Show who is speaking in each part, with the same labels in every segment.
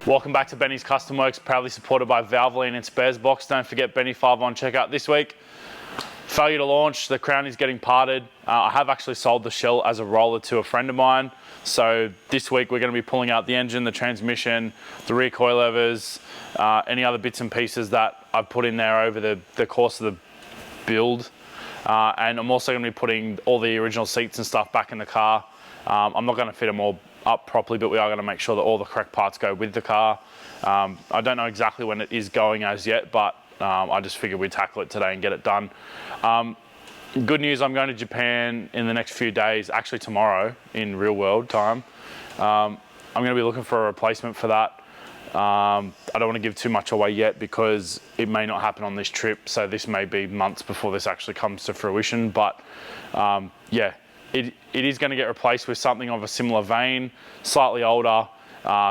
Speaker 1: Welcome back to Benny's Custom Works, proudly supported by Valvoline and Sparesbox. Don't forget Benny 5 on checkout this week. Failure to launch, the crown is getting parted. I have actually sold the shell as a roller to a friend of mine. So this week we're going to be pulling out the engine, the transmission, the rear coilovers, any other bits and pieces that I've put in there over the course of the build. And I'm also going to be putting all the original seats and stuff back in the car. I'm not going to fit them all up properly, but we are going to make sure that all the correct parts go with the car. I don't know exactly when it is going as yet, but I just figured we'd tackle it today and get it done. Good news, I'm going to Japan in the next few days, actually tomorrow in real world time. I'm going to be looking for a replacement for that. I don't want to give too much away yet because it may not happen on this trip, so this may be months before this actually comes to fruition, but yeah. It is going to get replaced with something of a similar vein, slightly older,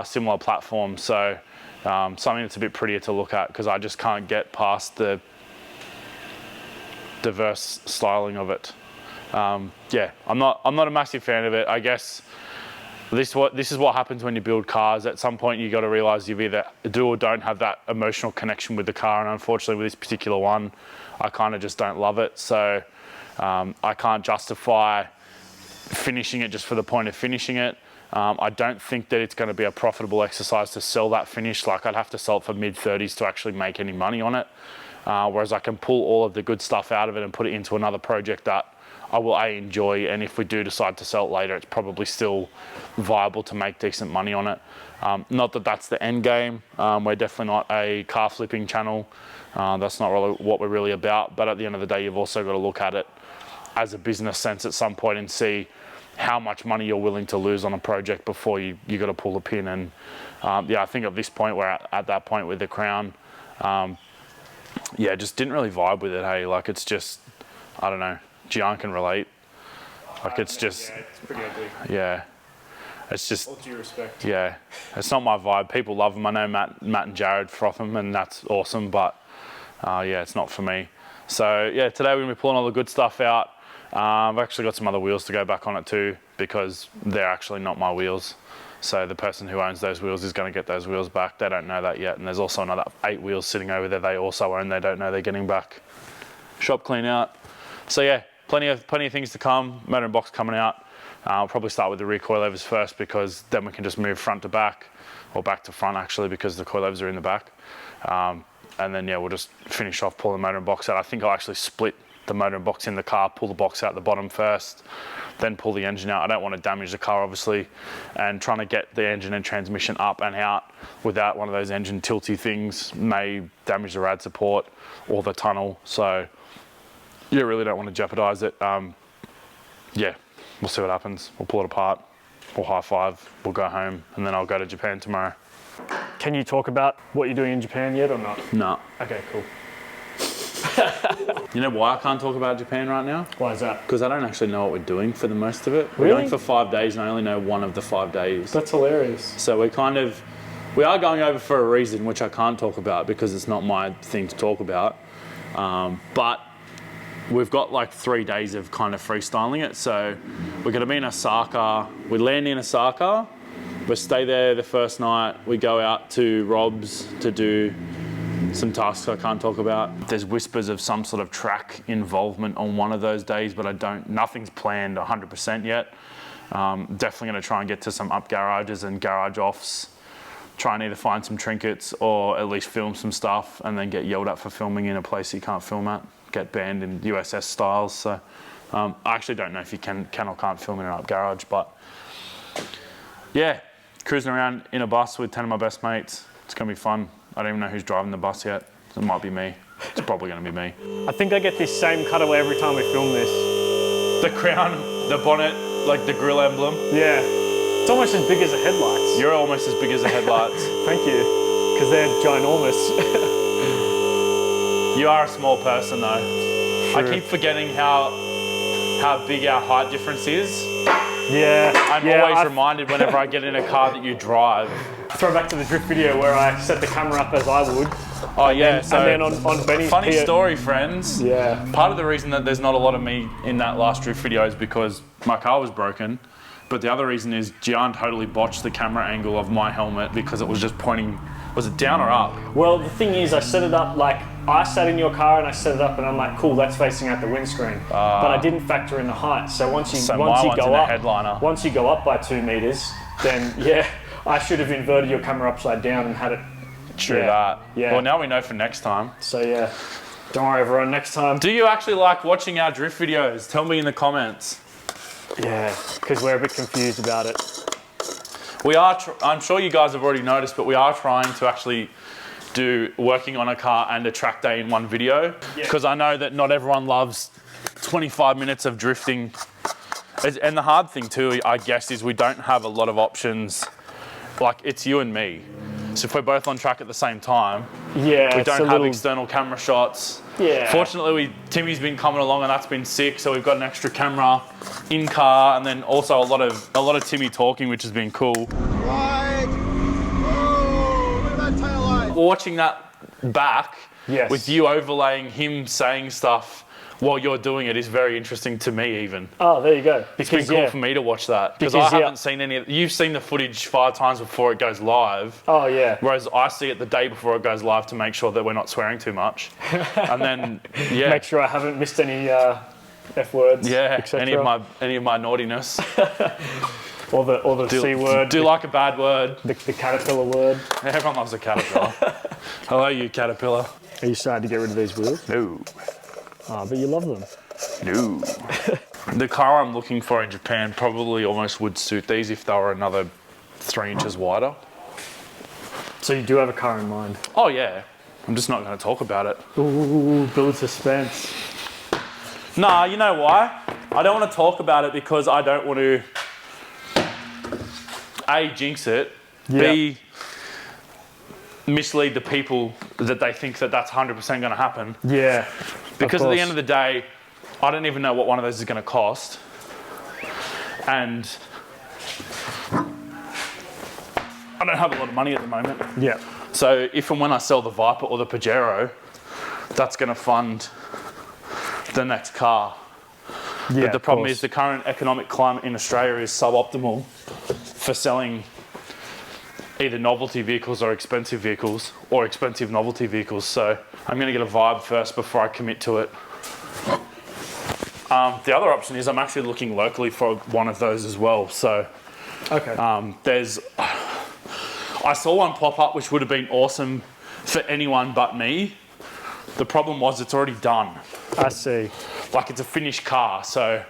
Speaker 1: similar platform. So something that's a bit prettier to look at because I just can't get past the diverse styling of it. Yeah, I'm not a massive fan of it. I guess this is what happens when you build cars. At some point you got to realize you've either do or don't have that emotional connection with the car, and unfortunately with this particular one, I kind of just don't love it. So I can't justify finishing it just for the point of finishing it. I don't think that it's going to be a profitable exercise to sell that finish. Like, I'd have to sell it for mid-30s to actually make any money on it. Whereas I can pull all of the good stuff out of it and put it into another project that I will enjoy, and if we do decide to sell it later, it's probably still viable to make decent money on it. Not that that's the end game. We're definitely not a car flipping channel. That's not really what we're really about, but at the end of the day, you've also got to look at it as a business sense at some point and see how much money you're willing to lose on a project before you got to pull the pin. And yeah, I think at this point, we're at that point with the crown. Yeah, just didn't really vibe with it. Hey, like, it's just, I don't know, Gian can relate. Like, it's just,
Speaker 2: yeah, it's pretty ugly.
Speaker 1: Yeah, it's just,
Speaker 2: All due respect.
Speaker 1: Yeah, it's not my vibe. People love them. I know Matt and Jared froth them, and that's awesome, but yeah, it's not for me. So yeah, today we're gonna be pulling all the good stuff out. I've actually got some other wheels to go back on it too, because they're actually not my wheels. So the person who owns those wheels is going to get those wheels back. They don't know that yet. And there's also another 8 wheels sitting over there they also own. They don't know they're getting back. Shop clean out. So yeah, plenty of things to come. Motor and box coming out. I'll probably start with the rear coilovers first, because then we can just move front to back, or back to front actually, because the coilovers are in the back. And then yeah, we'll just finish off pulling the motor and box out. I think I'll actually split the motor and box in the car, pull the box out the bottom first, then pull the engine out. I don't want to damage the car, obviously, and trying to get the engine and transmission up and out without one of those engine tilty things may damage the rad support or the tunnel. So you really don't want to jeopardize it. Yeah, we'll see what happens. We'll pull it apart, we'll high five, we'll go home, and then I'll go to Japan tomorrow.
Speaker 2: Can you talk about what you're doing in Japan yet or not?
Speaker 1: No.
Speaker 2: Okay, cool.
Speaker 1: You know why I can't talk about Japan right now?
Speaker 2: Why is that?
Speaker 1: Because I don't actually know what we're doing for the most of it. We're
Speaker 2: Really?
Speaker 1: going for 5 days, and I only know one of the 5 days.
Speaker 2: That's hilarious.
Speaker 1: So we are going over for a reason, which I can't talk about because it's not my thing to talk about. But we've got like 3 days of kind of freestyling it. So we're going to be in Osaka. We land in Osaka. We stay there the first night. We go out to Rob's to do some tasks I can't talk about. There's whispers of some sort of track involvement on one of those days, but nothing's planned 100% yet. Definitely gonna try and get to some up garages and garage offs, try and either find some trinkets or at least film some stuff, and then get yelled at for filming in a place you can't film at, get banned in USS styles. So I actually don't know if you can or can't film in an up garage, but yeah, cruising around in a bus with 10 of my best mates. It's gonna be fun. I don't even know who's driving the bus yet. It might be me. It's probably going to be me.
Speaker 2: I think I get this same cutaway every time we film this.
Speaker 1: The crown, the bonnet, like the grill emblem.
Speaker 2: Yeah. It's almost as big as the headlights.
Speaker 1: You're almost as big as the headlights.
Speaker 2: Thank you. Because they're ginormous.
Speaker 1: You are a small person though.
Speaker 2: True.
Speaker 1: I keep forgetting how big our height difference is.
Speaker 2: Yeah.
Speaker 1: I'm always reminded whenever I get in a car that you drive.
Speaker 2: Throw back to the drift video where I set the camera up as I would.
Speaker 1: Oh yeah,
Speaker 2: and then on Benny's
Speaker 1: funny story, friends.
Speaker 2: Yeah.
Speaker 1: Part of the reason that there's not a lot of me in that last drift video is because my car was broken, But the other reason is Gian totally botched the camera angle of my helmet because it was just pointing, was it down or up?
Speaker 2: Well, the thing is, I set it up like, I sat in your car and I set it up and I'm like, cool, that's facing out the windscreen. But I didn't factor in the height. So once you go up by 2 meters, then yeah, I should have inverted your camera upside down and had it.
Speaker 1: True that. Yeah. Well, now we know for next time.
Speaker 2: So yeah, don't worry everyone, next time.
Speaker 1: Do you actually like watching our drift videos? Tell me in the comments.
Speaker 2: Yeah, because we're a bit confused about it.
Speaker 1: We are, I'm sure you guys have already noticed, but we are trying to actually do working on a car and a track day in one video. Because I know that not everyone loves 25 minutes of drifting. And the hard thing too, I guess, is we don't have a lot of options. Like, it's you and me. So if we're both on track at the same time, we don't have external camera shots.
Speaker 2: Yeah.
Speaker 1: Fortunately, Timmy's been coming along and that's been sick. So we've got an extra camera in car, and then also a lot of Timmy talking, which has been cool.
Speaker 3: Right. Oh, look at that tail light.
Speaker 1: Watching that back
Speaker 2: Yes.
Speaker 1: with you overlaying him saying stuff while you're doing it is very interesting to me even.
Speaker 2: Oh, there you go.
Speaker 1: It's been cool for me to watch that. Because I haven't seen any of it. You've seen the footage 5 times before it goes live.
Speaker 2: Oh, yeah.
Speaker 1: Whereas I see it the day before it goes live to make sure that we're not swearing too much. And then, yeah.
Speaker 2: Make sure I haven't missed any F words,
Speaker 1: any of my naughtiness.
Speaker 2: or the C word.
Speaker 1: Do like a bad word.
Speaker 2: The caterpillar word.
Speaker 1: Everyone loves a caterpillar. Hello, you caterpillar.
Speaker 2: Are you starting to get rid of these wheels?
Speaker 1: No.
Speaker 2: Oh, but you love them.
Speaker 1: No. The car I'm looking for in Japan probably almost would suit these if they were another 3 inches wider.
Speaker 2: So you do have a car in mind?
Speaker 1: Oh yeah. I'm just not going to talk about it.
Speaker 2: Ooh, build suspense.
Speaker 1: Nah, you know why? I don't want to talk about it because I don't want to A, jinx it, B, mislead the people that they think that that's 100% going to happen.
Speaker 2: Yeah.
Speaker 1: Because at the end of the day, I don't even know what one of those is going to cost. And I don't have a lot of money at the moment.
Speaker 2: Yeah.
Speaker 1: So if and when I sell the Viper or the Pajero, that's going to fund the next car.
Speaker 2: Yeah,
Speaker 1: but the problem is the current economic climate in Australia is suboptimal for selling either novelty vehicles or expensive vehicles, or expensive novelty vehicles. So I'm going to get a Vibe first before I commit to it. The other option is I'm actually looking locally for one of those as well. So
Speaker 2: okay.
Speaker 1: I saw one pop up which would have been awesome for anyone but me. The problem was it's already done.
Speaker 2: I see.
Speaker 1: Like, it's a finished car, so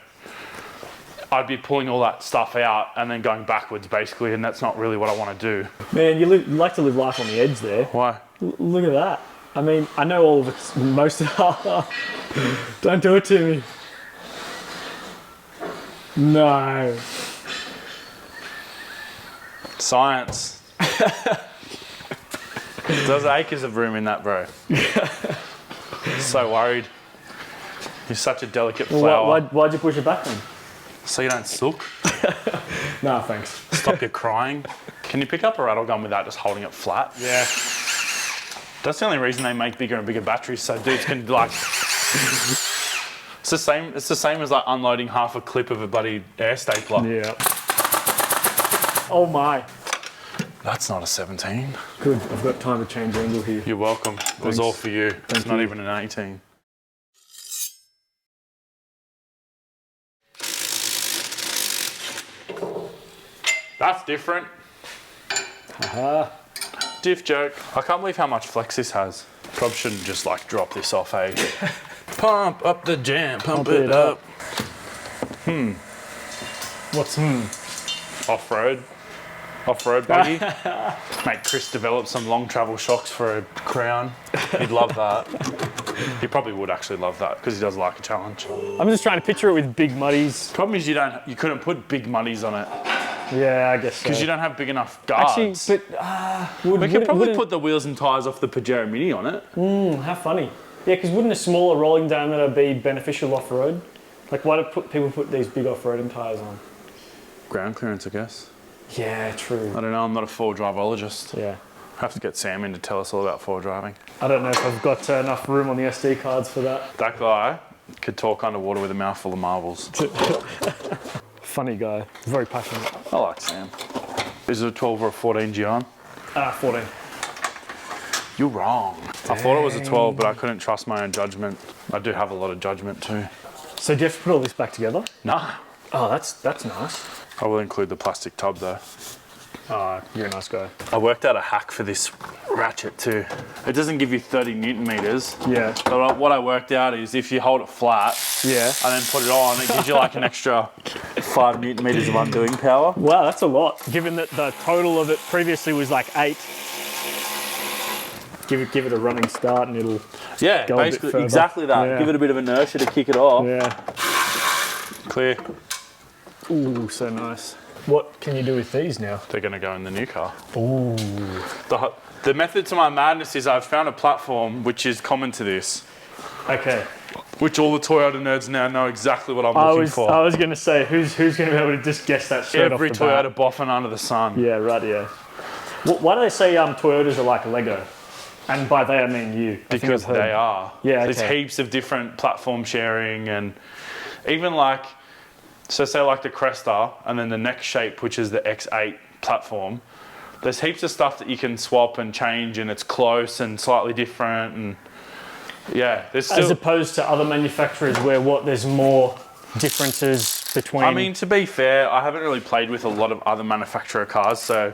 Speaker 1: I'd be pulling all that stuff out and then going backwards basically, and that's not really what I want to do.
Speaker 2: Man, you like to live life on the edge there.
Speaker 1: Why?
Speaker 2: Look at that. I mean, I know all of it's most of it. Don't do it to me. No.
Speaker 1: Science. There's acres of room in that, bro. So worried. You're such a delicate flower.
Speaker 2: Why'd you push it back then?
Speaker 1: So you don't sook?
Speaker 2: No, thanks.
Speaker 1: Stop your crying. Can you pick up a rattle gun without just holding it flat?
Speaker 2: Yeah.
Speaker 1: That's the only reason they make bigger and bigger batteries, so dudes can like... It's the same as like unloading half a clip of a bloody air stapler.
Speaker 2: Yeah. Oh my.
Speaker 1: That's not a 17.
Speaker 2: Good, I've got time to change angle here.
Speaker 1: You're welcome. It was all for you. It's not even an 18. That's different.
Speaker 2: Haha.
Speaker 1: Diff joke. I can't believe how much flex this has. Probably shouldn't just like drop this off, eh? Pump up the jam, pump it up.
Speaker 2: What's
Speaker 1: Off-road. Off-road buggy. Mate, Chris developed some long travel shocks for a Crown. He'd love that. He probably would actually love that because he does like a challenge.
Speaker 2: I'm just trying to picture it with big muddies.
Speaker 1: Problem is you couldn't put big muddies on it
Speaker 2: Yeah, I guess so.
Speaker 1: because you don't have big enough guards.
Speaker 2: Actually, but
Speaker 1: we could probably put the wheels and tyres off the Pajero Mini on it.
Speaker 2: How funny. Yeah, because wouldn't a smaller rolling diameter be beneficial off-road? Like, why do people put these big off-roading tyres on?
Speaker 1: Ground clearance, I guess.
Speaker 2: Yeah, true.
Speaker 1: I don't know, I'm not a four driveologist.
Speaker 2: Yeah.
Speaker 1: Have to get Sam in to tell us all about four driving.
Speaker 2: I don't know if I've got enough room on the SD cards for that.
Speaker 1: That guy could talk underwater with a mouthful of marbles.
Speaker 2: Funny guy, very passionate.
Speaker 1: I like Sam. Is it a 12 or a 14 Gian?
Speaker 2: 14.
Speaker 1: You're wrong. Dang. I thought it was a 12, but I couldn't trust my own judgment. I do have a lot of judgment too.
Speaker 2: So do you have to put all this back together?
Speaker 1: Nah.
Speaker 2: Oh, that's nice.
Speaker 1: I will include the plastic tub though.
Speaker 2: Oh, you're a nice guy.
Speaker 1: I worked out a hack for this ratchet too. It doesn't give you 30 Newton meters.
Speaker 2: Yeah.
Speaker 1: But what I worked out is if you hold it flat,
Speaker 2: yeah,
Speaker 1: and then put it on, it gives you like an extra 5 Newton meters of undoing power.
Speaker 2: Wow, that's a lot. Given that the total of it previously was like 8. Give it a running start and it'll go basically a bit further.
Speaker 1: Exactly that. Yeah. Give it a bit of inertia to kick it off.
Speaker 2: Yeah.
Speaker 1: Clear.
Speaker 2: Ooh, so nice. What can you do with these now?
Speaker 1: They're going to go in the new car.
Speaker 2: Ooh.
Speaker 1: The method to my madness is I've found a platform which is common to this.
Speaker 2: Okay.
Speaker 1: Which all the Toyota nerds now know exactly what I'm looking for.
Speaker 2: I was going to say, who's going to be able to just guess that straight off the bat?
Speaker 1: Every Toyota boffin under the sun.
Speaker 2: Yeah, right, yeah. Why do they say Toyotas are like Lego? And by they I mean you.
Speaker 1: Because they are.
Speaker 2: Yeah,
Speaker 1: There's heaps of different platform sharing and even like, so say like the Cresta and then the next shape, which is the X8 platform. There's heaps of stuff that you can swap and change and it's close and slightly different and yeah. There's still,
Speaker 2: as opposed to other manufacturers where there's more differences between...
Speaker 1: I mean, to be fair, I haven't really played with a lot of other manufacturer cars, so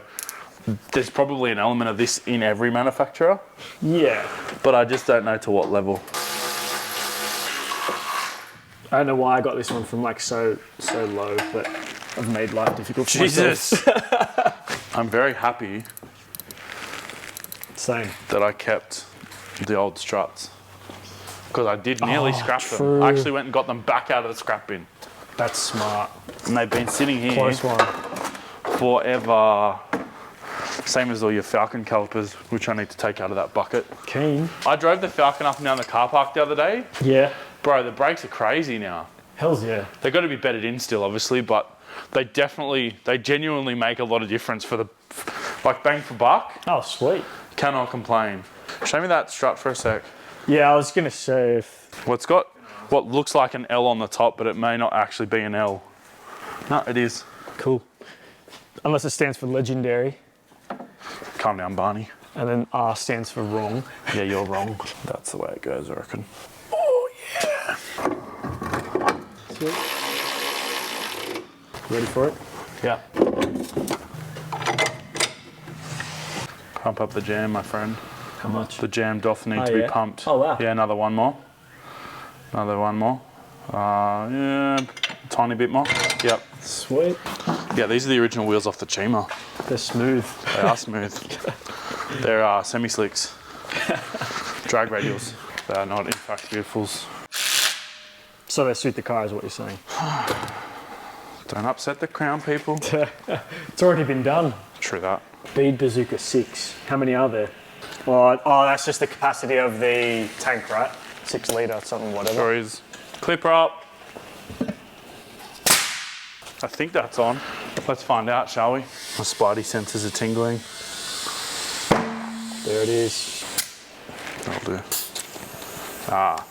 Speaker 1: there's probably an element of this in every manufacturer.
Speaker 2: Yeah.
Speaker 1: But I just don't know to what level.
Speaker 2: I don't know why I got this one from like so low, but I've made life difficult for myself.
Speaker 1: I'm very happy.
Speaker 2: Same.
Speaker 1: That I kept the old struts. Because I did nearly scrap
Speaker 2: true.
Speaker 1: them. I actually went and got them back out of the scrap bin.
Speaker 2: That's smart.
Speaker 1: And they've been sitting here
Speaker 2: Close one.
Speaker 1: Forever. Same as all your Falcon calipers, which I need to take out of that bucket.
Speaker 2: Keen.
Speaker 1: I drove the Falcon up and down the car park the other day.
Speaker 2: Yeah.
Speaker 1: Bro, the brakes are crazy now.
Speaker 2: Hells yeah.
Speaker 1: They've got to be bedded in still, obviously, but they genuinely make a lot of difference for the, like, bang for buck.
Speaker 2: Oh, sweet.
Speaker 1: Cannot complain. Show me that strut for a sec.
Speaker 2: Yeah, I was going to say if...
Speaker 1: Well, it's got what looks like an L on the top, but it may not actually be an L. No, it is.
Speaker 2: Cool. Unless it stands for legendary.
Speaker 1: Calm down, Barney.
Speaker 2: And then R stands for wrong.
Speaker 1: Yeah, you're wrong. That's the way it goes, I reckon. Oh, yeah.
Speaker 2: Sweet. Ready for it?
Speaker 1: Yeah. Pump up the jam, my friend.
Speaker 2: How much?
Speaker 1: The jam doth need to be pumped.
Speaker 2: Oh, wow.
Speaker 1: Yeah, another one more. Another one more. Yeah, tiny bit more. Yep.
Speaker 2: Sweet.
Speaker 1: Yeah, these are the original wheels off the Chima.
Speaker 2: They're smooth.
Speaker 1: They are smooth. They're semi-slicks. Drag radials. They are not, in fact, beautifuls.
Speaker 2: So they suit the car, is what you're saying?
Speaker 1: Don't upset the crown, people.
Speaker 2: It's already been done.
Speaker 1: True that.
Speaker 2: Bead Bazooka 6. How many are there? Oh, that's just the capacity of the tank, right? 6 litre, something, whatever.
Speaker 1: Sure is. Clipper up. I think that's on. Let's find out, shall we? My spidey senses are tingling.
Speaker 2: There it is.
Speaker 1: That'll do. Ah.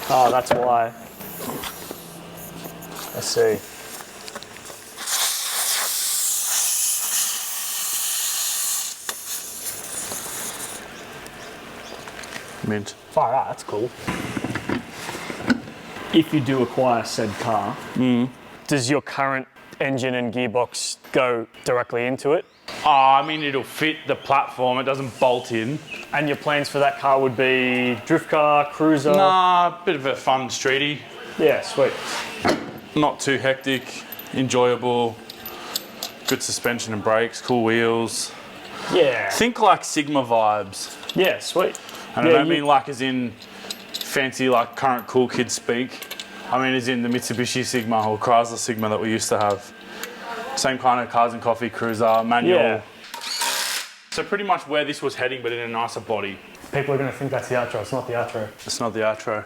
Speaker 2: Oh, that's why. I see.
Speaker 1: Mint.
Speaker 2: Far out, that's cool. If you do acquire said car, does your current engine and gearbox go directly into it?
Speaker 1: I mean, it'll fit the platform. It doesn't bolt in.
Speaker 2: And your plans for that car would be drift car, cruiser?
Speaker 1: Nah, bit of a fun streetie.
Speaker 2: Yeah, sweet.
Speaker 1: Not too hectic, enjoyable, good suspension and brakes, cool wheels.
Speaker 2: Yeah.
Speaker 1: Think like Sigma vibes.
Speaker 2: Yeah, sweet.
Speaker 1: And I don't mean like as in fancy like current cool kids speak. I mean as in the Mitsubishi Sigma or Chrysler Sigma that we used to have. Same kind of cars and coffee cruiser, manual.
Speaker 2: Yeah.
Speaker 1: So pretty much where this was heading, but in a nicer body.
Speaker 2: People are going to think that's the outro. It's not the outro.
Speaker 1: It's not the outro.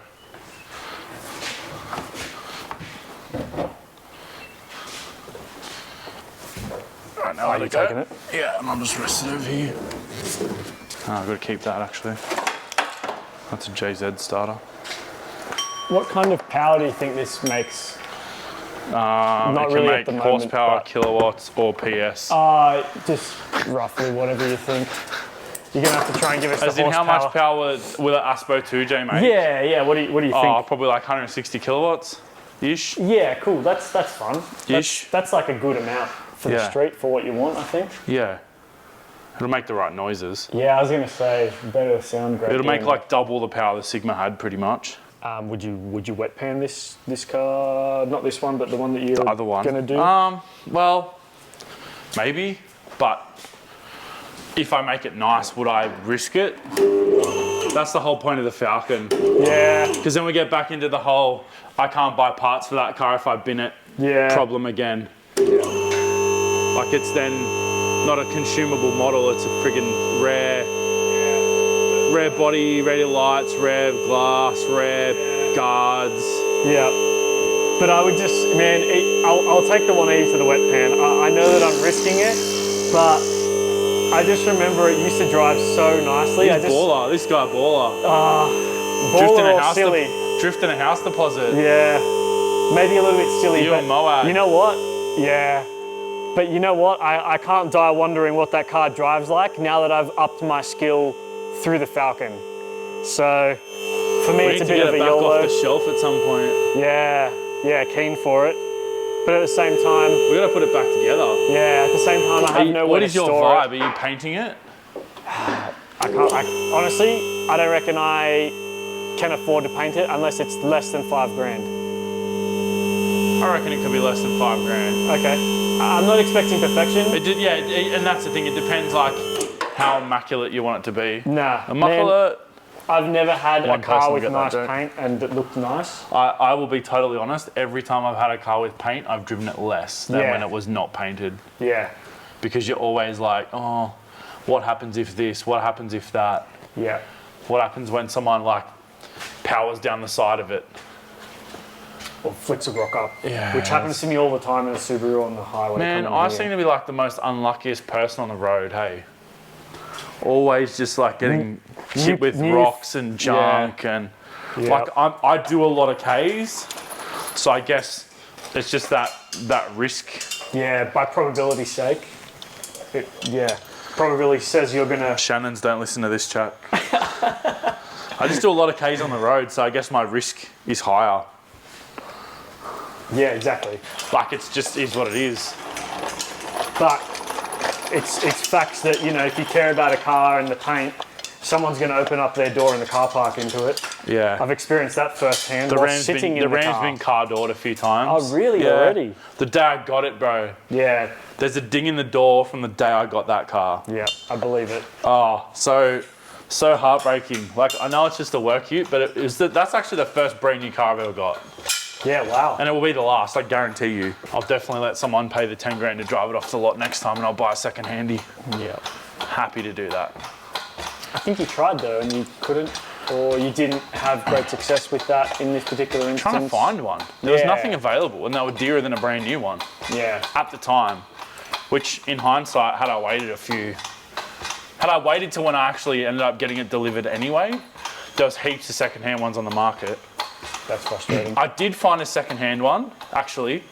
Speaker 1: Right, now
Speaker 2: Are you taking it?
Speaker 1: Yeah, and I'll just rest it over here. Oh, I've got to keep that actually. That's a JZ starter.
Speaker 2: What kind of power do you think this makes? Not
Speaker 1: it
Speaker 2: really
Speaker 1: can
Speaker 2: at the
Speaker 1: make
Speaker 2: moment.
Speaker 1: horsepower, kilowatts, or PS.
Speaker 2: Just roughly whatever you think. You're gonna have to try and give us
Speaker 1: As
Speaker 2: the
Speaker 1: in,
Speaker 2: horsepower.
Speaker 1: how much power will an Aspo 2J make?
Speaker 2: Yeah. What do you think?
Speaker 1: Probably like 160 kilowatts ish.
Speaker 2: Yeah, cool. That's fun. That's like a good amount for the street for what you want, I think.
Speaker 1: Yeah. It'll make the right noises.
Speaker 2: Yeah, I was gonna say better sound great.
Speaker 1: It'll make like double the power the Sigma had, pretty much.
Speaker 2: Would you wet pan this car? Not this one, but the one that you're
Speaker 1: other one
Speaker 2: gonna do.
Speaker 1: Well, maybe, but if I make it nice, would I risk it? That's the whole point of the Falcon.
Speaker 2: Yeah.
Speaker 1: Because then we get back into the whole I can't buy parts for that car if I bin it problem again.
Speaker 2: Yeah.
Speaker 1: Like it's then not a consumable model, it's a friggin' rare body, rare lights, rare glass, rare guards.
Speaker 2: Yeah. But I would just, man, I'll take the 180 to the wet pan. I know that I'm risking it, but I just remember it used to drive so nicely.
Speaker 1: Baller, this guy baller. Drifting a house deposit.
Speaker 2: Yeah. Maybe a little bit silly.
Speaker 1: You and Moab.
Speaker 2: You know what? Yeah. But you know what? I can't die wondering what that car drives like now that I've upped my skill through the Falcon. So for me, it's a bit of a YOLO.
Speaker 1: We need to get it back off the shelf at some point.
Speaker 2: Yeah, keen for it. But at the same time,
Speaker 1: we gotta put it back together.
Speaker 2: Yeah, at the same time, I have nowhere to store it.
Speaker 1: What is your vibe? Are you painting it?
Speaker 2: Honestly, I don't reckon I can afford to paint it unless it's less than $5 grand.
Speaker 1: I reckon it could be less than $5 grand.
Speaker 2: Okay. I'm not expecting perfection.
Speaker 1: And that's the thing. It depends like how immaculate you want it to be.
Speaker 2: Nah.
Speaker 1: Immaculate.
Speaker 2: I've never had a car with nice paint and it looked nice.
Speaker 1: I will be totally honest. Every time I've had a car with paint, I've driven it less than when it was not painted.
Speaker 2: Yeah.
Speaker 1: Because you're always like, oh, what happens if this? What happens if that?
Speaker 2: Yeah.
Speaker 1: What happens when someone like powers down the side of it?
Speaker 2: Or flicks a rock up. Yeah. Which happens to me all the time in a Subaru on the highway.
Speaker 1: Man, I seem to be like the most unluckiest person on the road, hey. Always just like getting hit with rocks and junk and like I do a lot of Ks, so I guess it's just that risk.
Speaker 2: Yeah, by probability's sake. Probability says you're gonna.
Speaker 1: Shannons, don't listen to this chat. I just do a lot of Ks on the road, so I guess my risk is higher.
Speaker 2: Yeah, exactly.
Speaker 1: Like it's just is what it is.
Speaker 2: But it's facts that, you know, if you care about a car and the paint, someone's going to open up their door in the car park into it.
Speaker 1: Yeah.
Speaker 2: I've experienced that firsthand.
Speaker 1: The Ram's been car doored a few times.
Speaker 2: Oh, really? Yeah. Already?
Speaker 1: The day I got it, bro.
Speaker 2: Yeah.
Speaker 1: There's a ding in the door from the day I got that car.
Speaker 2: Yeah, I believe it.
Speaker 1: Oh, so heartbreaking. Like, I know it's just a work ute, but that's actually the first brand new car I've ever got.
Speaker 2: Yeah, wow.
Speaker 1: And it will be the last, I guarantee you. I'll definitely let someone pay the 10 grand to drive it off the lot next time and I'll buy a second handy.
Speaker 2: Yeah.
Speaker 1: Happy to do that.
Speaker 2: I think you tried though and you couldn't, or you didn't have great success with that in this particular instance.
Speaker 1: Trying to find one. There was nothing available and they were dearer than a brand new one.
Speaker 2: Yeah.
Speaker 1: At the time, which in hindsight, had I waited till when I actually ended up getting it delivered anyway, there was heaps of secondhand ones on the market.
Speaker 2: That's frustrating.
Speaker 1: I did find a second-hand one, actually.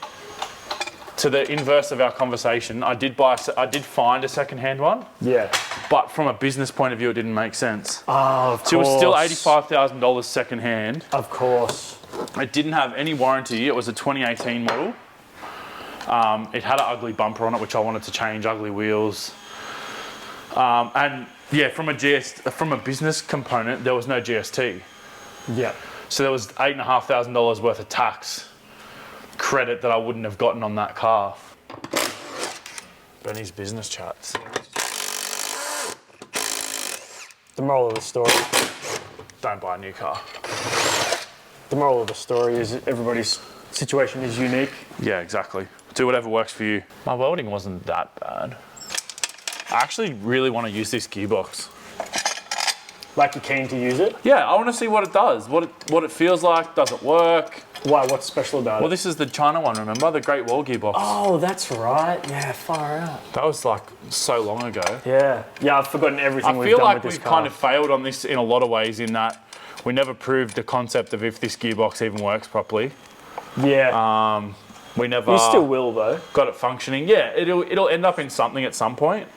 Speaker 1: To the inverse of our conversation, I did find a second-hand one.
Speaker 2: Yeah.
Speaker 1: But from a business point of view, it didn't make sense.
Speaker 2: Oh, of course.
Speaker 1: So it was still $85,000 second-hand.
Speaker 2: Of course.
Speaker 1: It didn't have any warranty. It was a 2018 model. It had an ugly bumper on it, which I wanted to change, ugly wheels. And yeah, from a business component, there was no GST.
Speaker 2: Yeah.
Speaker 1: So there was $8,500 worth of tax credit that I wouldn't have gotten on that car. Benny's business chats.
Speaker 2: The moral of the story.
Speaker 1: Don't buy a new car.
Speaker 2: The moral of the story is everybody's situation is unique.
Speaker 1: Yeah, exactly. Do whatever works for you. My welding wasn't that bad. I actually really want to use this gearbox.
Speaker 2: Like you're keen to use it?
Speaker 1: Yeah, I want to see what it does, what it feels like. Does it work?
Speaker 2: Why? What's special about it?
Speaker 1: Well, this is the China one, remember? The Great Wall gearbox.
Speaker 2: Oh, that's right. Yeah, far out.
Speaker 1: That was like so long ago.
Speaker 2: Yeah. Yeah, I've forgotten everything we've done with this car.
Speaker 1: I feel like we've kind of failed on this in a lot of ways in that we never proved the concept of if this gearbox even works properly.
Speaker 2: Yeah.
Speaker 1: We never.
Speaker 2: You still will though.
Speaker 1: Got it functioning. Yeah, it'll end up in something at some point,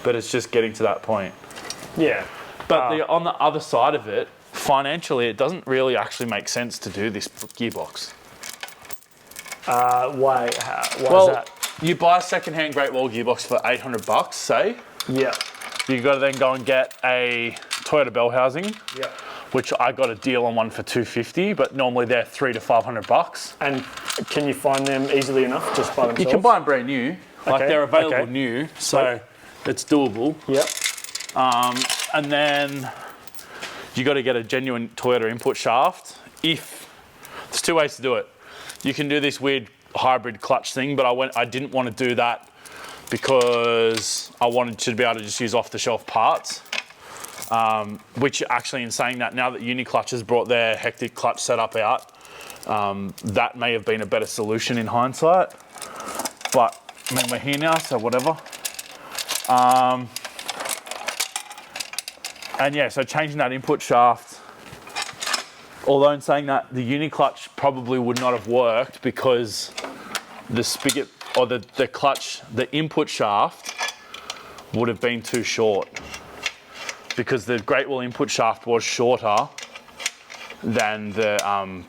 Speaker 1: but it's just getting to that point.
Speaker 2: Yeah.
Speaker 1: But on the other side of it, financially, it doesn't really actually make sense to do this gearbox.
Speaker 2: Why is that?
Speaker 1: You buy a second-hand Great Wall gearbox for $800, say.
Speaker 2: Yeah.
Speaker 1: You got to then go and get a Toyota bell housing.
Speaker 2: Yeah.
Speaker 1: Which I got a deal on one for $250, but normally they're $300 to $500.
Speaker 2: And can you find them easily enough just by themselves?
Speaker 1: You can buy them brand new. Like they're available new, so it's doable.
Speaker 2: Yep.
Speaker 1: And then you got to get a genuine Toyota input shaft. There's two ways to do it. You can do this weird hybrid clutch thing, but I didn't want to do that because I wanted to be able to just use off-the-shelf parts. Which actually, in saying that, now that Uniclutch has brought their hectic clutch setup out, that may have been a better solution in hindsight. But I mean, we're here now, so whatever. And yeah, so changing that input shaft. Although in saying that, the Uniclutch probably would not have worked because the spigot or the clutch, the input shaft would have been too short. Because the Great Wall input shaft was shorter than the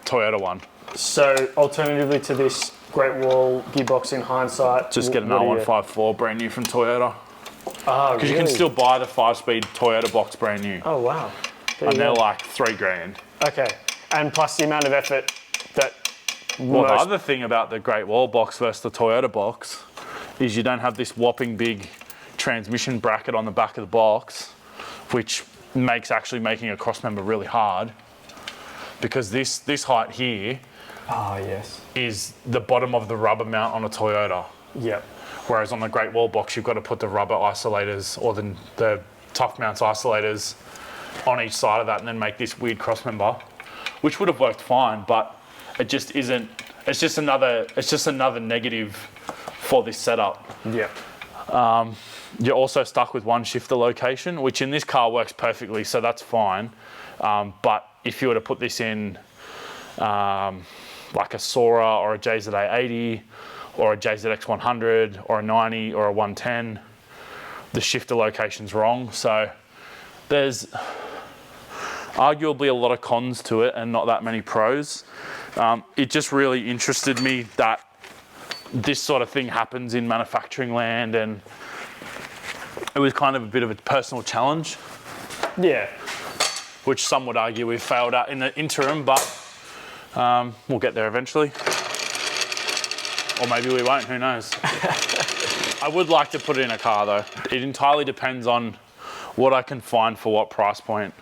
Speaker 1: Toyota one.
Speaker 4: So alternatively to this Great Wall gearbox in hindsight,
Speaker 1: just get an R154 brand new from Toyota.
Speaker 4: Oh,
Speaker 1: because you can still buy the 5-speed Toyota box brand new.
Speaker 4: Oh wow.
Speaker 1: And they're like $3,000.
Speaker 4: Okay. And plus the amount of effort that
Speaker 1: the other thing about the Great Wall box versus the Toyota box is you don't have this whopping big transmission bracket on the back of the box, which makes actually making a crossmember really hard, because this height here is the bottom of the rubber mount on a Toyota.
Speaker 4: Yep.
Speaker 1: Whereas on the Great Wall box, you've got to put the rubber isolators or the tough mounts isolators on each side of that and then make this weird crossmember, which would have worked fine, but it just isn't. It's just another negative for this setup.
Speaker 4: Yep.
Speaker 1: You're also stuck with one shifter location, which in this car works perfectly, so that's fine. But if you were to put this in like a Sora or a JZA80 or a JZX 100 or a 90 or a 110, the shifter location's wrong. So there's arguably a lot of cons to it and not that many pros. It just really interested me that this sort of thing happens in manufacturing land, and it was kind of a bit of a personal challenge.
Speaker 4: Yeah.
Speaker 1: Which some would argue we've failed at in the interim, but we'll get there eventually. Or maybe we won't, who knows. I would like to put it in a car though. It entirely depends on what I can find for what price point.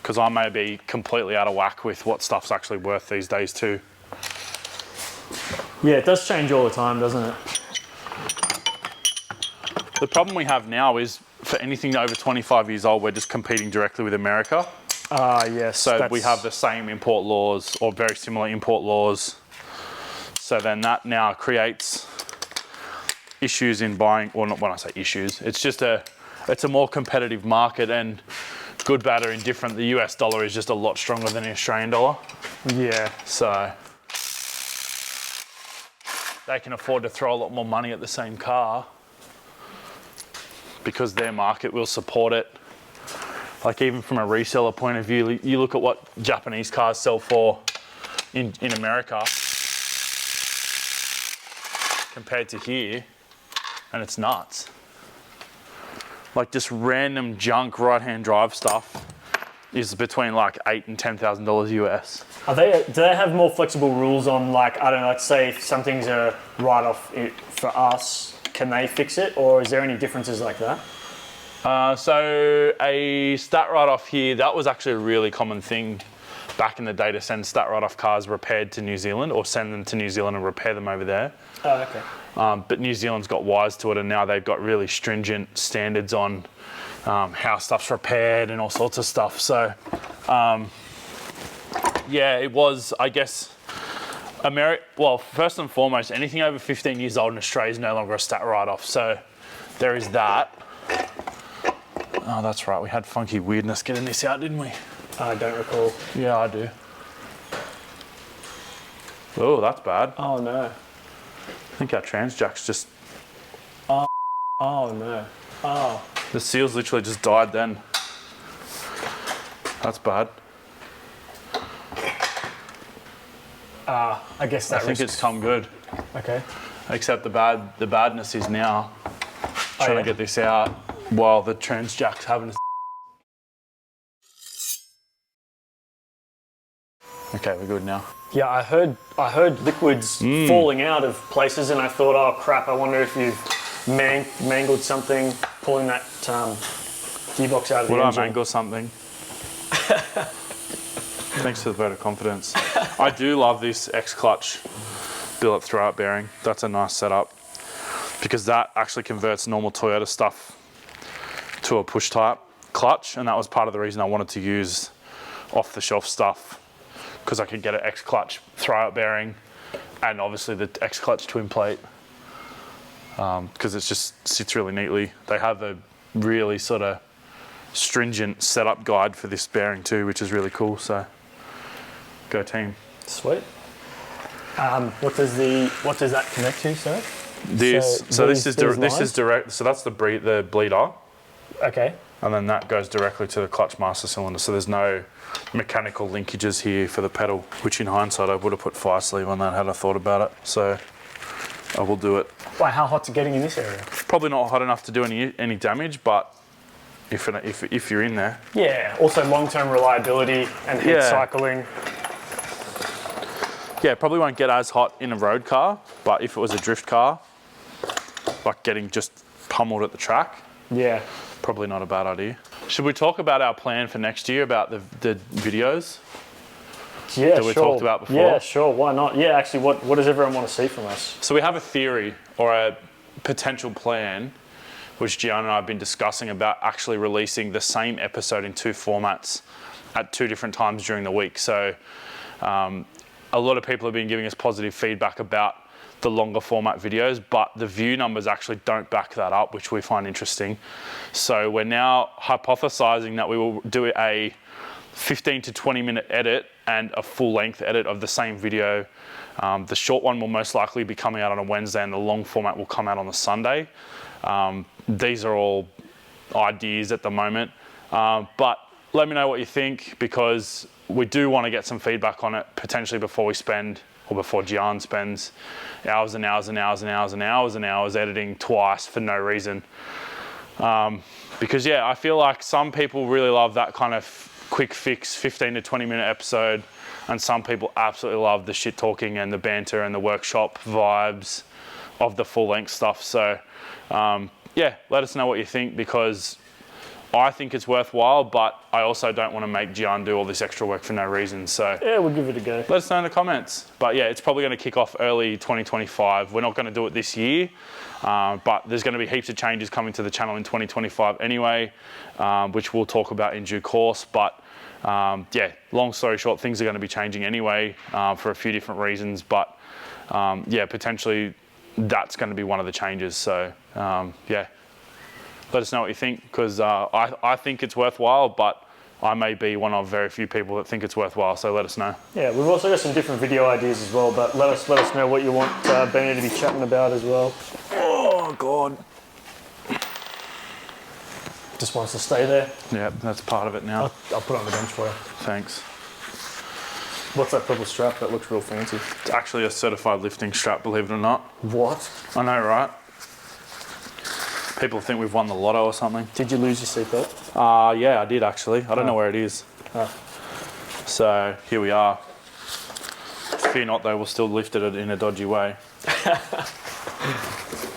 Speaker 1: Because I may be completely out of whack with what stuff's actually worth these days too.
Speaker 2: Yeah, it does change all the time, doesn't it?
Speaker 1: The problem we have now is for anything over 25 years old, we're just competing directly with America.
Speaker 2: Yes.
Speaker 1: So we have the same import laws or very similar import laws. So then that now creates issues in buying, or not when I say issues, it's a more competitive market, and good, bad or indifferent, the US dollar is just a lot stronger than the Australian dollar.
Speaker 2: Yeah.
Speaker 1: So they can afford to throw a lot more money at the same car because their market will support it. Like even from a reseller point of view, you look at what Japanese cars sell for in America compared to here, and it's nuts. Like just random junk right-hand drive stuff is between like $8,000 and $10,000 US.
Speaker 2: Do they have more flexible rules on, like, I don't know, let's say if something's a write-off for us, can they fix it, or is there any differences like that?
Speaker 1: So a stat write-off here, that was actually a really common thing back in the day, to send stat write-off cars repaired to New Zealand, or send them to New Zealand and repair them over there.
Speaker 2: Oh, okay.
Speaker 1: But New Zealand's got wise to it, and now they've got really stringent standards on how stuff's repaired and all sorts of stuff. So yeah, it was, I guess, well, first and foremost, anything over 15 years old in Australia is no longer a stat write-off. So there is that. Oh, that's right. We had funky weirdness getting this out, didn't we?
Speaker 2: I don't recall.
Speaker 1: Yeah, I do. Oh, that's bad.
Speaker 2: Oh no.
Speaker 1: I think our trans jack's just...
Speaker 2: Oh no. Oh.
Speaker 1: The seal's literally just died then. That's bad.
Speaker 2: I guess that
Speaker 1: I think it's come good.
Speaker 2: Okay.
Speaker 1: Except the badness is now trying to get this out while the trans jack's having a... Okay, we're good now.
Speaker 2: Yeah, I heard liquids falling out of places, and I thought, oh crap, I wonder if you've mangled something pulling that gearbox out of the engine.
Speaker 1: Would I mangle something? Thanks for the vote of confidence. I do love this X-clutch billet throwout bearing. That's a nice setup because that actually converts normal Toyota stuff to a push type clutch, and that was part of the reason I wanted to use off-the-shelf stuff, because I could get an X-clutch throwout bearing and obviously the X-clutch twin plate, because it just sits really neatly. They have a really sort of stringent setup guide for this bearing too, which is really cool. So go team.
Speaker 2: Sweet. What does that connect to, sir?
Speaker 1: This is direct. So that's the bleeder.
Speaker 2: Okay.
Speaker 1: And then that goes directly to the clutch master cylinder. So there's no mechanical linkages here for the pedal, which in hindsight I would have put fire sleeve on that had I thought about it. So I will do it.
Speaker 2: Why, how hot's it getting in this area?
Speaker 1: Probably not hot enough to do any damage, but if you're in there.
Speaker 2: Yeah, also long-term reliability and heat cycling.
Speaker 1: Yeah, probably won't get as hot in a road car, but if it was a drift car, like getting just pummeled at the track,
Speaker 2: yeah,
Speaker 1: probably not a bad idea. Should we talk about our plan for next year about the videos?
Speaker 2: Yeah,
Speaker 1: that we talked about before?
Speaker 2: Yeah, sure, why not? Yeah, actually, what does everyone want to see from us?
Speaker 1: So we have a theory or a potential plan, which Gian and I have been discussing, about actually releasing the same episode in 2 formats at 2 different times during the week. So a lot of people have been giving us positive feedback about the longer format videos, but the view numbers actually don't back that up, which we find interesting. So we're now hypothesizing that we will do a 15 to 20 minute edit and a full length edit of the same video. The short one will most likely be coming out on a Wednesday and the long format will come out on a Sunday. These are all ideas at the moment, but let me know what you think, because we do want to get some feedback on it potentially before we spend, or before Gian spends hours and hours and hours and hours and hours and hours editing twice for no reason. Because yeah, I feel like some people really love that kind of quick fix 15 to 20 minute episode, and some people absolutely love the shit talking and the banter and the workshop vibes of the full length stuff. So yeah, let us know what you think, because I think it's worthwhile, but I also don't want to make Gian do all this extra work for no reason. So
Speaker 2: yeah, we'll give it a go.
Speaker 1: Let us know in the comments. But yeah, it's probably going to kick off early 2025. We're not going to do it this year, but there's going to be heaps of changes coming to the channel in 2025 anyway, which we'll talk about in due course. But yeah, long story short, things are going to be changing anyway for a few different reasons. But yeah, potentially that's going to be one of the changes. So yeah. Let us know what you think, because I think it's worthwhile, but I may be one of very few people that think it's worthwhile, so let us know.
Speaker 2: Yeah, we've also got some different video ideas as well, but let us know what you want Benny to be chatting about as well.
Speaker 1: Oh, God.
Speaker 2: Just wants to stay there.
Speaker 1: Yeah, that's part of it now.
Speaker 2: I'll put it on the bench for you.
Speaker 1: Thanks.
Speaker 2: What's that purple strap? That looks real fancy.
Speaker 1: It's actually a certified lifting strap, believe it or not.
Speaker 2: What?
Speaker 1: I know, right? People think we've won the lotto or something.
Speaker 2: Did you lose your seatbelt?
Speaker 1: Yeah, I did actually. I don't know where it is. So here we are. Fear not though, we'll still lift it in a dodgy way.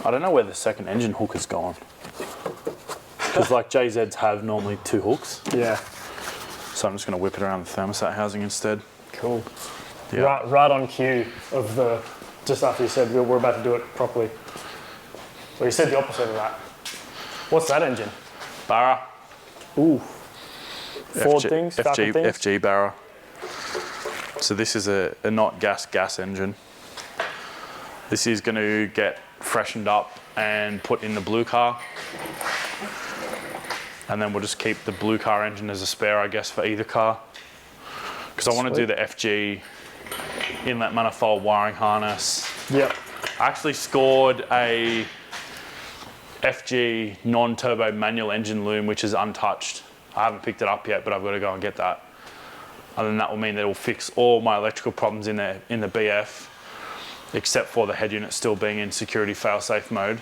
Speaker 1: I don't know where the second engine hook has gone. Because like JZs have normally 2 hooks.
Speaker 2: Yeah.
Speaker 1: So I'm just going to whip it around the thermostat housing instead.
Speaker 2: Cool.
Speaker 1: Yeah.
Speaker 2: Right on cue of just after you said we're about to do it properly. Well, you said the opposite of that. What's that engine?
Speaker 1: Barra.
Speaker 2: Ooh. Ford things?
Speaker 1: FG Barra. So this is a not gas engine. This is going to get freshened up and put in the blue car. And then we'll just keep the blue car engine as a spare, I guess, for either car. Because I want to do the FG inlet manifold, wiring harness.
Speaker 2: Yep.
Speaker 1: I actually scored a FG non-turbo manual engine loom, which is untouched. I haven't picked it up yet, but I've got to go and get that. And then that will mean that it will fix all my electrical problems in the BF, except for the head unit still being in security fail-safe mode.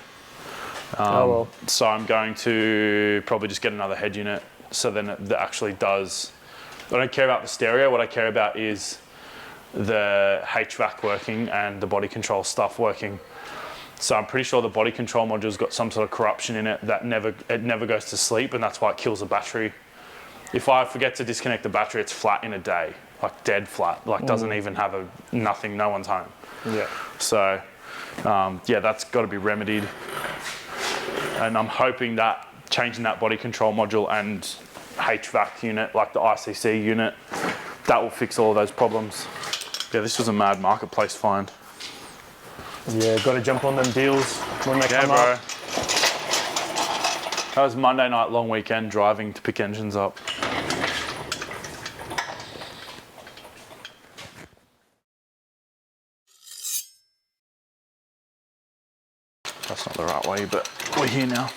Speaker 1: So I'm going to probably just get another head unit, so then it actually does. I don't care about the stereo. What I care about is the HVAC working and the body control stuff working. So I'm pretty sure the body control module's got some sort of corruption in it that never goes to sleep, and that's why it kills the battery. If I forget to disconnect the battery, it's flat in a day, like dead flat, like doesn't even have nothing, no one's home.
Speaker 2: Yeah.
Speaker 1: So yeah, that's got to be remedied. And I'm hoping that changing that body control module and HVAC unit, like the ICC unit, that will fix all of those problems. Yeah, this was a mad marketplace find.
Speaker 2: Yeah, got to jump on them deals when they come
Speaker 1: bro.
Speaker 2: up.
Speaker 1: That was Monday night long weekend driving to pick engines up. That's not the right way, but we're here now.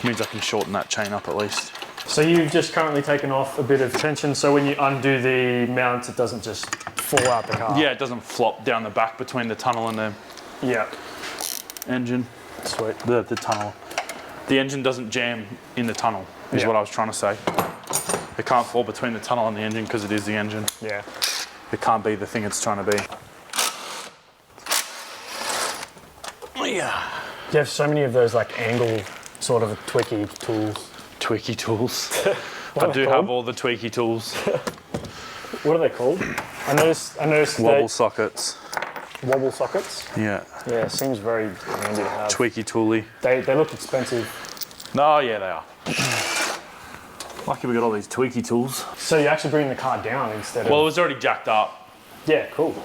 Speaker 1: Means I can shorten that chain up at least.
Speaker 2: So you've just currently taken off a bit of tension, so when you undo the mount, it doesn't just fall out the car?
Speaker 1: Yeah, it doesn't flop down the back between the tunnel and the engine.
Speaker 2: Sweet.
Speaker 1: The tunnel. The engine doesn't jam in the tunnel, is what I was trying to say. It can't fall between the tunnel and the engine because it is the engine.
Speaker 2: Yeah.
Speaker 1: It can't be the thing it's trying to be. Yeah.
Speaker 2: You have so many of those like angle sort of tweaky tools.
Speaker 1: Tweaky tools.
Speaker 2: I
Speaker 1: do have all the tweaky tools.
Speaker 2: What are they called? I noticed
Speaker 1: Wobble sockets.
Speaker 2: Wobble sockets?
Speaker 1: Yeah.
Speaker 2: Yeah, seems very handy to have.
Speaker 1: Tweaky tooly.
Speaker 2: They look expensive.
Speaker 1: No, yeah, they are. Lucky we got all these tweaky tools.
Speaker 2: So you actually bring the car down instead of...
Speaker 1: Well, it was already jacked up.
Speaker 2: Yeah, cool. Do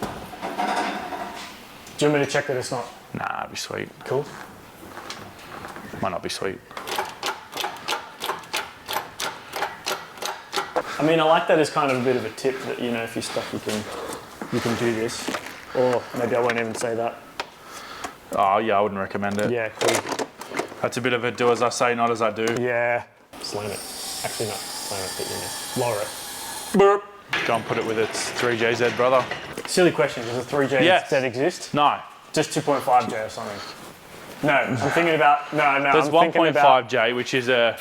Speaker 2: you want me to check that it's not...
Speaker 1: Nah, it'd be sweet.
Speaker 2: Cool.
Speaker 1: Might not be sweet.
Speaker 2: I mean, I like that as kind of a bit of a tip that, you know, if you're stuck, you can do this. Or maybe I won't even say that.
Speaker 1: Oh, yeah, I wouldn't recommend it.
Speaker 2: Yeah, cool.
Speaker 1: That's a bit of a do as I say, not as I do.
Speaker 2: Yeah. Slam it. Actually, not slam it, but, you know, lower it.
Speaker 1: Burp. Go and put it with its 3JZ, brother.
Speaker 2: Silly question. Does a 3JZ exist?
Speaker 1: No.
Speaker 2: Just 2.5J or something? No, I'm thinking about... No,
Speaker 1: There's
Speaker 2: I'm thinking
Speaker 1: 1.5J, which is a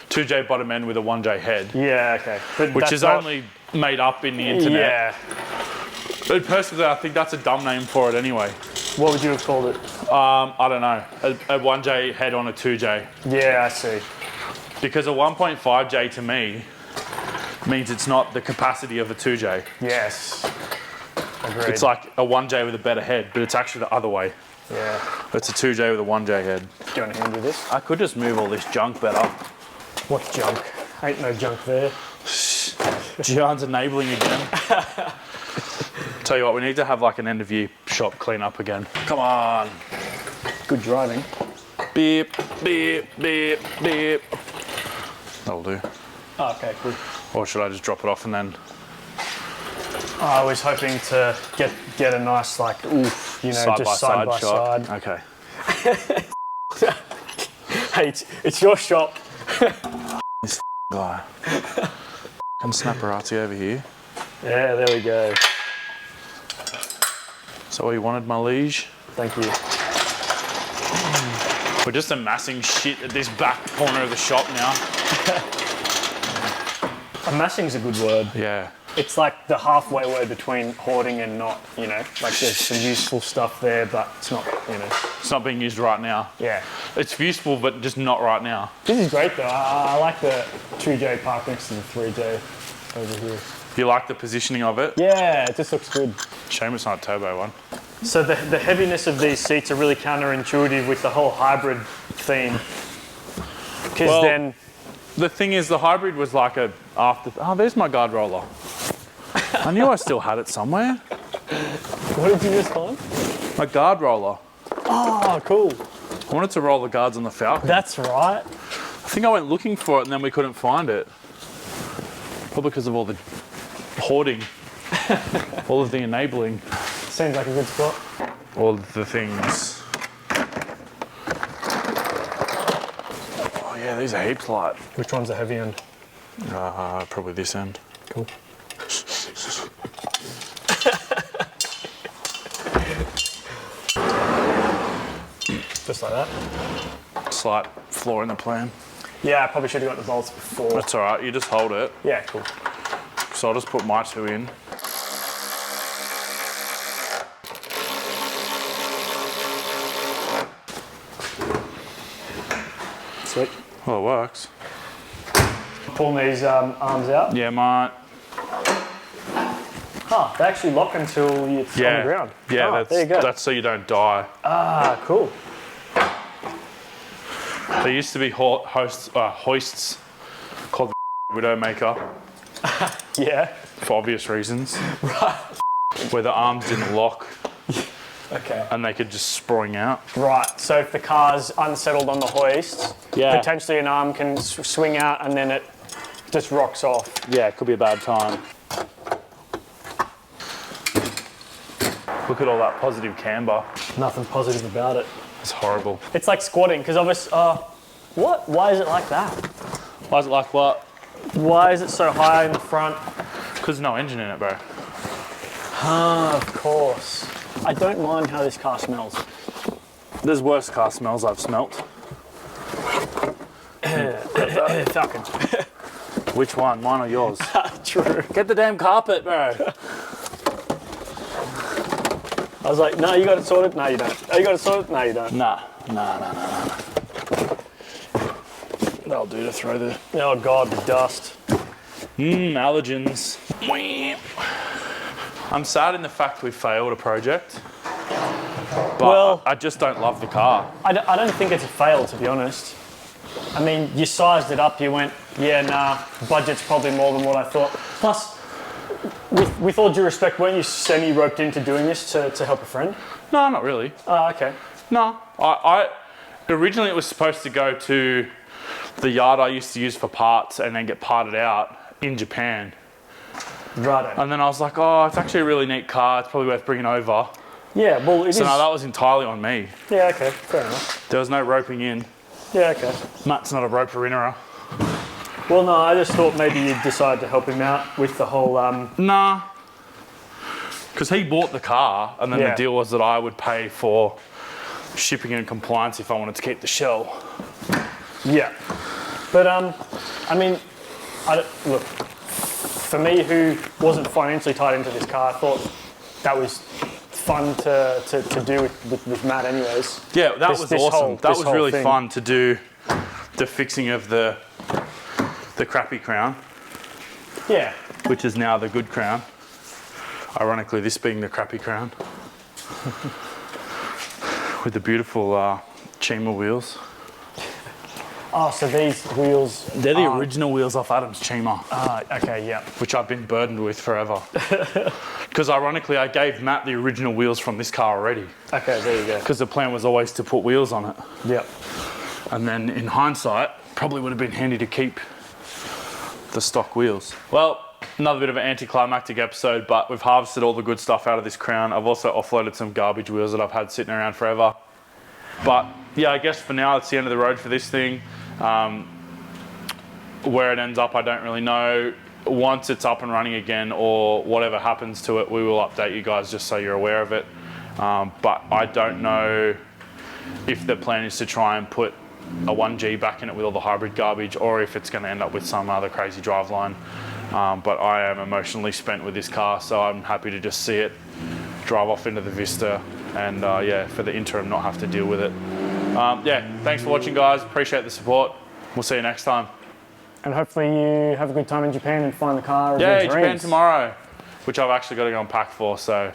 Speaker 1: 2J bottom end with a 1J head.
Speaker 2: Yeah, okay. But
Speaker 1: which is only made up in the internet.
Speaker 2: Yeah.
Speaker 1: But personally, I think that's a dumb name for it anyway.
Speaker 2: What would you have called it?
Speaker 1: I don't know. A 1J head on a 2J.
Speaker 2: Yeah, I see.
Speaker 1: Because a 1.5J to me means it's not the capacity of a 2J.
Speaker 2: Yes. Agreed.
Speaker 1: It's like a 1J with a better head, but it's actually the other way.
Speaker 2: Yeah.
Speaker 1: It's a 2J with a 1J head.
Speaker 2: Do you want to handle this?
Speaker 1: I could just move all this junk better.
Speaker 2: What's junk? Ain't no junk there.
Speaker 1: John's enabling again. Tell you what, we need to have like an end of year shop clean up again. Come on.
Speaker 2: Good driving.
Speaker 1: Beep, beep, beep, beep. That'll do.
Speaker 2: Oh, okay, cool.
Speaker 1: Or should I just drop it off and then...
Speaker 2: I was hoping to get a nice, like, oof, you know,
Speaker 1: side
Speaker 2: just
Speaker 1: by
Speaker 2: side by
Speaker 1: shot.
Speaker 2: side.
Speaker 1: Okay.
Speaker 2: Hey, it's your shop.
Speaker 1: This guy. And Snapperati over here.
Speaker 2: Yeah, there we go.
Speaker 1: So you wanted, my liege?
Speaker 2: Thank you.
Speaker 1: We're just amassing shit at this back corner of the shop now.
Speaker 2: Amassing's a good word.
Speaker 1: Yeah.
Speaker 2: It's like the halfway word between hoarding and not, you know, like there's some useful stuff there, but it's not, you know.
Speaker 1: It's not being used right now.
Speaker 2: Yeah.
Speaker 1: It's useful, but just not right now.
Speaker 2: This is great though. I like the 2J parked next to the 3J over here.
Speaker 1: You like the positioning of it?
Speaker 2: Yeah, it just looks good.
Speaker 1: Shame it's not a turbo one.
Speaker 2: So the heaviness of these seats are really counterintuitive with the whole hybrid theme. Because then...
Speaker 1: The thing is, the hybrid was like a after... Oh, there's my guard roller. I knew I still had it somewhere.
Speaker 2: What did you just find?
Speaker 1: My guard roller.
Speaker 2: Oh, cool.
Speaker 1: I wanted to roll the guards on the Falcon.
Speaker 2: That's right.
Speaker 1: I think I went looking for it and then we couldn't find it. Probably because of all the hoarding. All of the enabling.
Speaker 2: Seems like a good spot.
Speaker 1: All of the things. Oh yeah, these are heaps light.
Speaker 2: Which one's the heavy end?
Speaker 1: Probably this end.
Speaker 2: Cool. Just like that.
Speaker 1: Slight flaw in the plan.
Speaker 2: Yeah, I probably should have got the bolts before.
Speaker 1: That's all right. You just hold it.
Speaker 2: Yeah, cool.
Speaker 1: So I'll just put my 2 in.
Speaker 2: Sweet.
Speaker 1: Well, it works.
Speaker 2: Pulling these arms out.
Speaker 1: Yeah, mate.
Speaker 2: They actually lock until it's on the ground.
Speaker 1: Yeah,
Speaker 2: there you go.
Speaker 1: That's so you don't die.
Speaker 2: Ah, cool.
Speaker 1: There used to be hoists called Widowmaker.
Speaker 2: Yeah.
Speaker 1: For obvious reasons. Right. Where the arms didn't lock.
Speaker 2: Okay.
Speaker 1: And they could just spring out.
Speaker 2: Right, so if the car's unsettled on the hoist,
Speaker 1: yeah,
Speaker 2: potentially an arm can swing out and then it just rocks off.
Speaker 1: Yeah, it could be a bad time. Look at all that positive camber.
Speaker 2: Nothing positive about it.
Speaker 1: It's horrible.
Speaker 2: It's like squatting, because obviously, what? Why is it like that?
Speaker 1: Why is it like what?
Speaker 2: Why is it so high in the front?
Speaker 1: Because there's no engine in it, bro.
Speaker 2: Of course. I don't mind how this car smells.
Speaker 1: There's worse car smells I've smelt.
Speaker 2: Falcon.
Speaker 1: Which one? Mine or yours?
Speaker 2: True.
Speaker 1: Get the damn carpet, bro.
Speaker 2: I was like, no, you got it sorted? No, you don't. Oh, you got it sorted? No, you don't.
Speaker 1: Nah. That'll do to throw the...
Speaker 2: Oh, God, the dust.
Speaker 1: Allergens. I'm sad in the fact we failed a project. But
Speaker 2: well,
Speaker 1: I just don't love the car.
Speaker 2: I don't think it's a fail, to be honest. I mean, you sized it up, you went, yeah, nah, budget's probably more than what I thought. Plus, with all due respect, weren't you semi-roped into doing this to help a friend?
Speaker 1: No, not really.
Speaker 2: Oh, okay.
Speaker 1: No. I originally it was supposed to go to the yard I used to use for parts and then get parted out in Japan.
Speaker 2: Right.
Speaker 1: And then I was like, oh, it's actually a really neat car. It's probably worth bringing over.
Speaker 2: Yeah, well, it is.
Speaker 1: So no, that was entirely on me.
Speaker 2: Yeah, okay, fair enough.
Speaker 1: There was no roping in.
Speaker 2: Yeah, okay.
Speaker 1: Matt's not a roper-innerer.
Speaker 2: Well, no, I just thought maybe you'd decide to help him out with the whole...
Speaker 1: Nah. Because he bought the car, and then the deal was that I would pay for shipping and compliance if I wanted to keep the shell.
Speaker 2: Yeah. But, I mean, look, for me, who wasn't financially tied into this car, I thought that was fun to do with Matt anyways.
Speaker 1: Yeah, that was awesome. That was really fun to do the fixing of the crappy crown.
Speaker 2: Yeah.
Speaker 1: Which is now the good crown. Ironically, this being the crappy crown. With the beautiful Chima wheels.
Speaker 2: Oh, so these wheels...
Speaker 1: They're the original wheels off Adam's Chima.
Speaker 2: Okay, yeah.
Speaker 1: Which I've been burdened with forever. Because ironically, I gave Matt the original wheels from this car already.
Speaker 2: Okay, there you go.
Speaker 1: Because the plan was always to put wheels on it.
Speaker 2: Yep.
Speaker 1: And then in hindsight, probably would have been handy to keep the stock wheels. Well, another bit of an anticlimactic episode, but we've harvested all the good stuff out of this crown. I've also offloaded some garbage wheels that I've had sitting around forever. But yeah, I guess for now, it's the end of the road for this thing. Where it ends up, I don't really know. Once it's up and running again or whatever happens to it, we will update you guys just so you're aware of it. But I don't know if the plan is to try and put a 1G back in it with all the hybrid garbage or if it's going to end up with some other crazy driveline. But I am emotionally spent with this car, so I'm happy to just see it drive off into the Vista and yeah, for the interim not have to deal with it. Yeah, thanks for watching, guys. Appreciate the support. We'll see you next time.
Speaker 2: And hopefully you have a good time in Japan and find the car of
Speaker 1: your
Speaker 2: dreams.
Speaker 1: Japan tomorrow, which I've actually got to go and pack for, so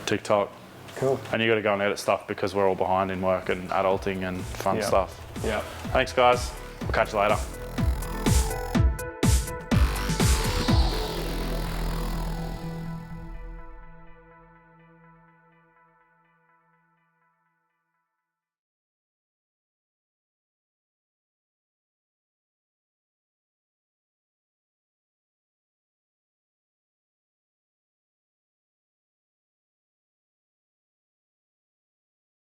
Speaker 1: TikTok.
Speaker 2: Cool.
Speaker 1: And you got to go and edit stuff because we're all behind in work and adulting and fun stuff.
Speaker 2: Yeah.
Speaker 1: Thanks, guys. We'll catch you later.